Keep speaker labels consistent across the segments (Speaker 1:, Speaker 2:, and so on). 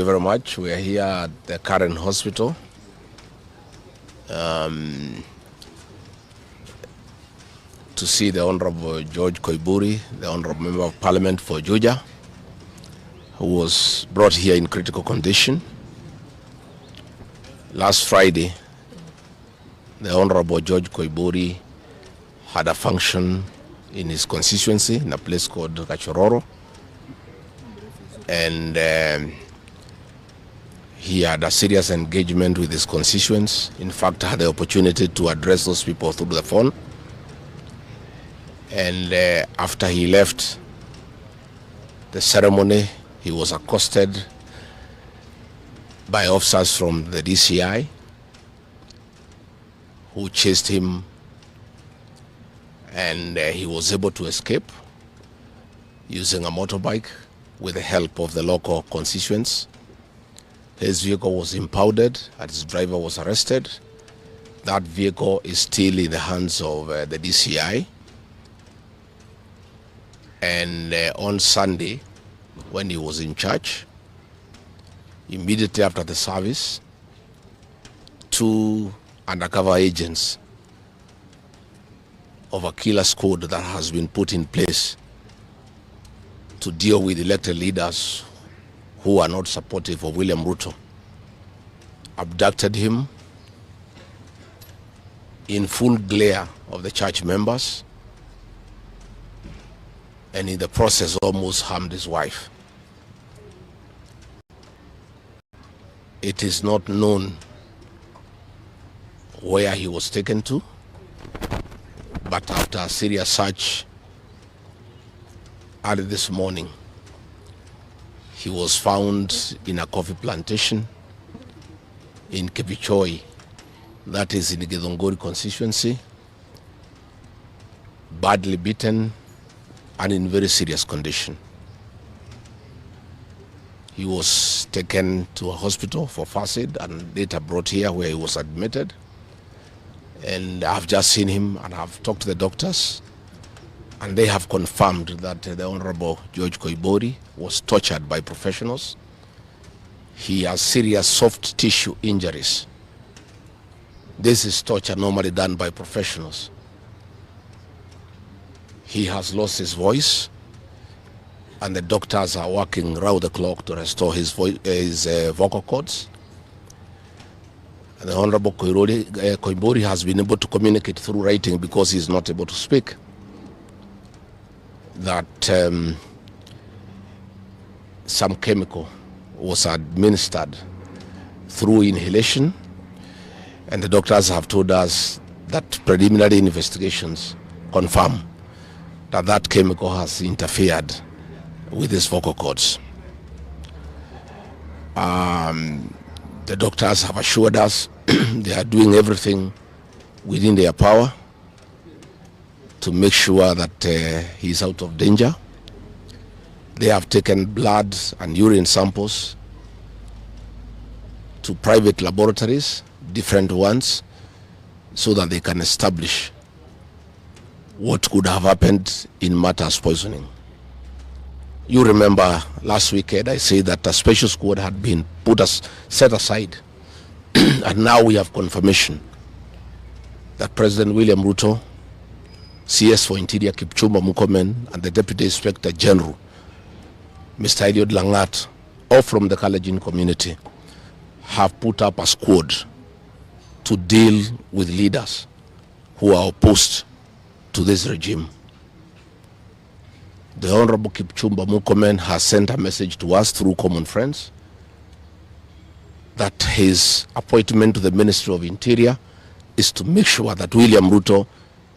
Speaker 1: you very much. We are here at the current hospital. To see the Honorable George Koimburi, the Honorable Member of Parliament for Juja, who was brought here in critical condition. Last Friday, the Honorable George Koimburi had a function in his constituency in a place called Kachororo, and he had a serious engagement with his constituents. In fact, had the opportunity to address those people through the phone. And after he left the ceremony, he was accosted by officers from the DCI who chased him, and he was able to escape using a motorbike with the help of the local constituents. His vehicle was impounded and his driver was arrested. That vehicle is still in the hands of the DCI. And on Sunday, when he was in church, immediately after the service, 2 undercover agents of a killer squad that has been put in place to deal with elected leaders who are not supportive of William Ruto, abducted him in full glare of the church members, and in the process almost harmed his wife. It is not known where he was taken to, but after a serious search early this morning, he was found in a coffee plantation in Kibichoi, that is in the Githunguri constituency, badly beaten and in very serious condition. He was taken to a hospital for first aid and later brought here where he was admitted. And I've just seen him and I've talked to the doctors, and they have confirmed that the Honorable George Koimburi was tortured by professionals. He has serious soft tissue injuries. This is torture normally done by professionals. He has lost his voice, and the doctors are working round the clock to restore his vocal cords. And the Honorable Koimburi has been able to communicate through writing because he is not able to speak. That some chemical was administered through inhalation, and the doctors have told us that preliminary investigations confirm that that chemical has interfered with his vocal cords. The doctors have assured us they are doing everything within their power to make sure that he is out of danger. They have taken blood and urine samples to private laboratories, different ones, so that they can establish what could have happened in matters poisoning. You remember last weekend I said that a special squad had been set aside, and now we have confirmation that President William Ruto, CS for Interior Kipchumba Murkomen, and the Deputy Inspector General, Mr. Eliud Langat, all from the Kalenjin community, have put up a squad to deal with leaders who are opposed to this regime. The Honorable Kipchumba Murkomen has sent a message to us through Common Friends that his appointment to the Ministry of Interior is to make sure that William Ruto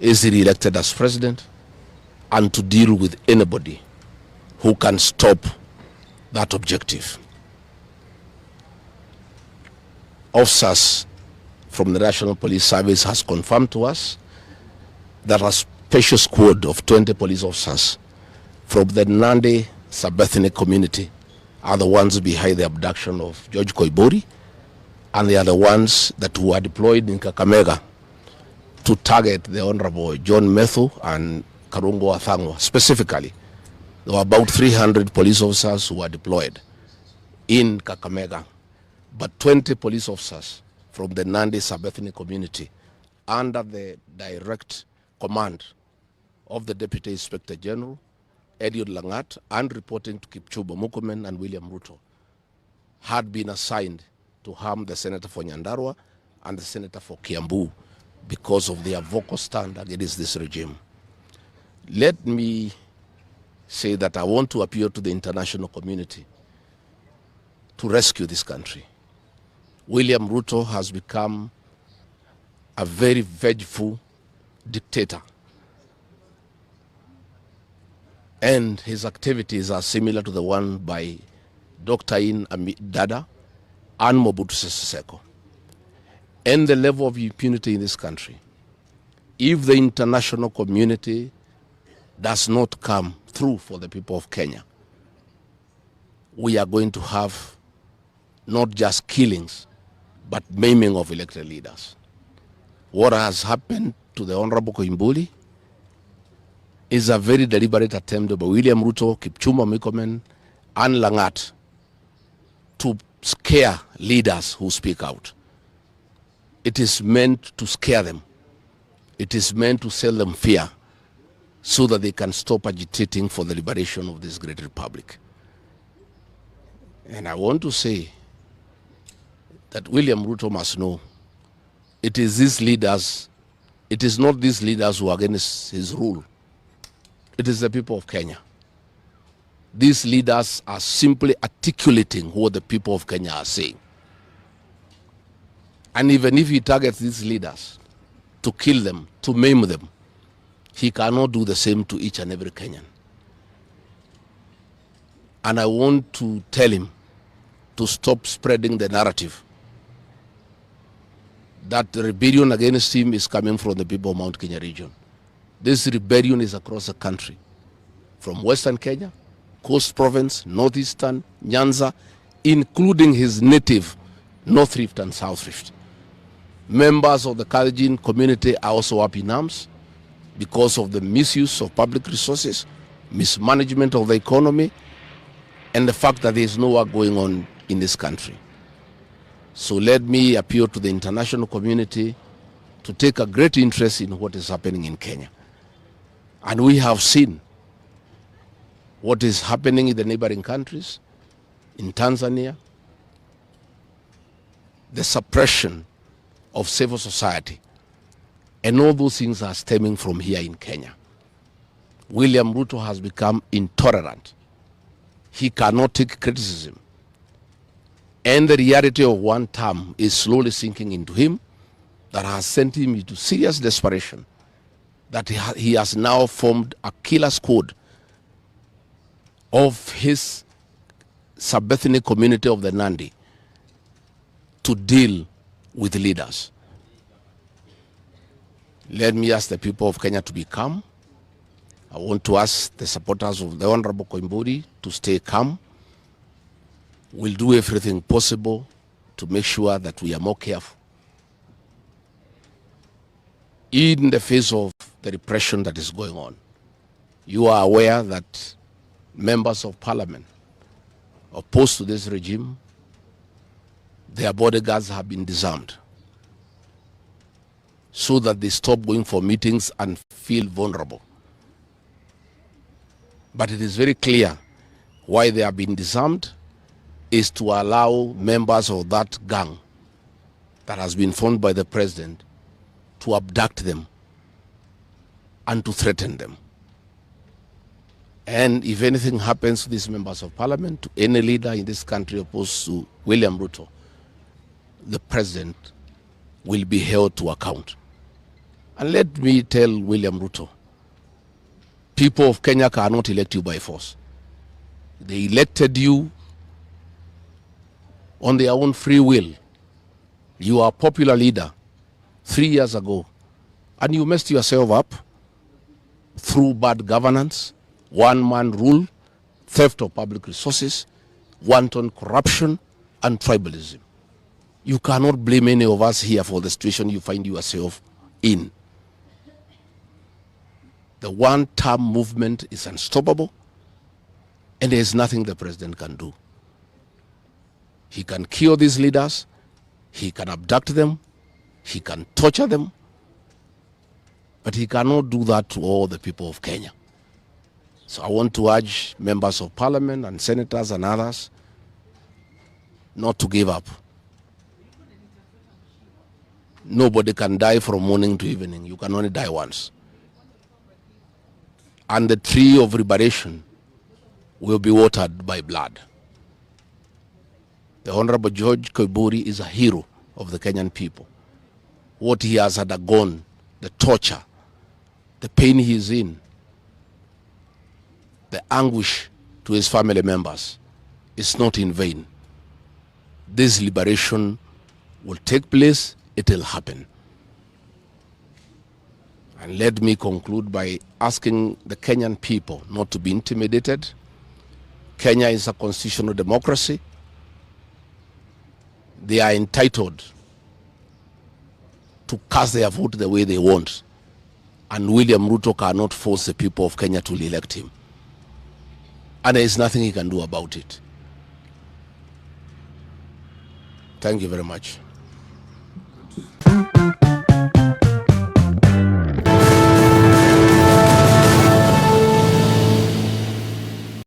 Speaker 1: is re-elected as president, and to deal with anybody who can stop that objective. Officers from the National Police Service has confirmed to us that a special squad of 20 police officers from the Nandi sub-ethnic community are the ones behind the abduction of George Koimburi, and they are the ones that were deployed in Kakamega to target the Honorable John Methu and Karungo Athangwa. Specifically, there were about 300 police officers who were deployed in Kakamega, but 20 police officers from the Nandi sub-ethnic community under the direct command of the Deputy Inspector General, Eliud Langat, and reporting to Kipchumba Murkomen and William Ruto, had been assigned to harm the Senator for Nyandarua and the Senator for Kiambu because of their vocal stand against this regime. Let me say that I want to appeal to the international community to rescue this country. William Ruto has become a very vengeful dictator, and his activities are similar to the one by Dr. In Dada and Mobutu Sese Seko. And the level of impunity in this country, if the international community does not come through for the people of Kenya, we are going to have not just killings, but maiming of elected leaders. What has happened to the Honorable Koimburi is a very deliberate attempt by William Ruto, Kipchumba Murkomen, and Langat to scare leaders who speak out. It is meant to scare them. It is meant to sell them fear so that they can stop agitating for the liberation of this great republic. And I want to say that William Ruto must know it is these leaders, it is not these leaders who are against his rule. It is the people of Kenya. These leaders are simply articulating what the people of Kenya are saying. And even if he targets these leaders to kill them, to maim them, he cannot do the same to each and every Kenyan. And I want to tell him to stop spreading the narrative that the rebellion against him is coming from the people of Mount Kenya region. This rebellion is across the country, from Western Kenya, Coast Province, Northeastern, Nyanza, including his native North Rift and South Rift. Members of the Kalenjin community are also up in arms because of the misuse of public resources, mismanagement of the economy, and the fact that there is no work going on in this country. So let me appeal to the international community to take a great interest in what is happening in Kenya. And we have seen what is happening in the neighboring countries, in Tanzania, the suppression of civil society, and all those things are stemming from here in Kenya. William Ruto has become intolerant. He cannot take criticism. And the reality of one term is slowly sinking into him, that has sent him into serious desperation, that he has now formed a killer squad of his sub-ethnic community of the Nandi to deal with leaders. Let me ask the people of Kenya to be calm. I want to ask the supporters of the Honorable Koimburi to stay calm. We'll do everything possible to make sure that we are more careful in the face of the repression that is going on. You are aware that members of parliament opposed to this regime, their bodyguards have been disarmed so that they stop going for meetings and feel vulnerable. But it is very clear why they have been disarmed is to allow members of that gang that has been formed by the president to abduct them and to threaten them. And if anything happens to these members of parliament, to any leader in this country opposed to William Ruto, the president will be held to account. And let me tell William Ruto, people of Kenya cannot elect you by force. They elected you on their own free will. You are a popular leader 3 years ago, and you messed yourself up through bad governance, one-man rule, theft of public resources, wanton corruption, and tribalism. You cannot blame any of us here for the situation you find yourself in. The one-term movement is unstoppable, and there is nothing the president can do. He can kill these leaders, he can abduct them, he can torture them, but he cannot do that to all the people of Kenya. So I want to urge members of parliament and senators and others not to give up. Nobody can die from morning to evening. You can only die once. And the tree of liberation will be watered by blood. The Honorable George Koimburi is a hero of the Kenyan people. What he has undergone, the torture, the pain he is in, the anguish to his family members is not in vain. This liberation will take place, it will happen. And let me conclude by asking the Kenyan people not to be intimidated. Kenya is a constitutional democracy. They are entitled to cast their vote the way they want. And William Ruto cannot force the people of Kenya to elect him. And there is nothing he can do about it. Thank you very much.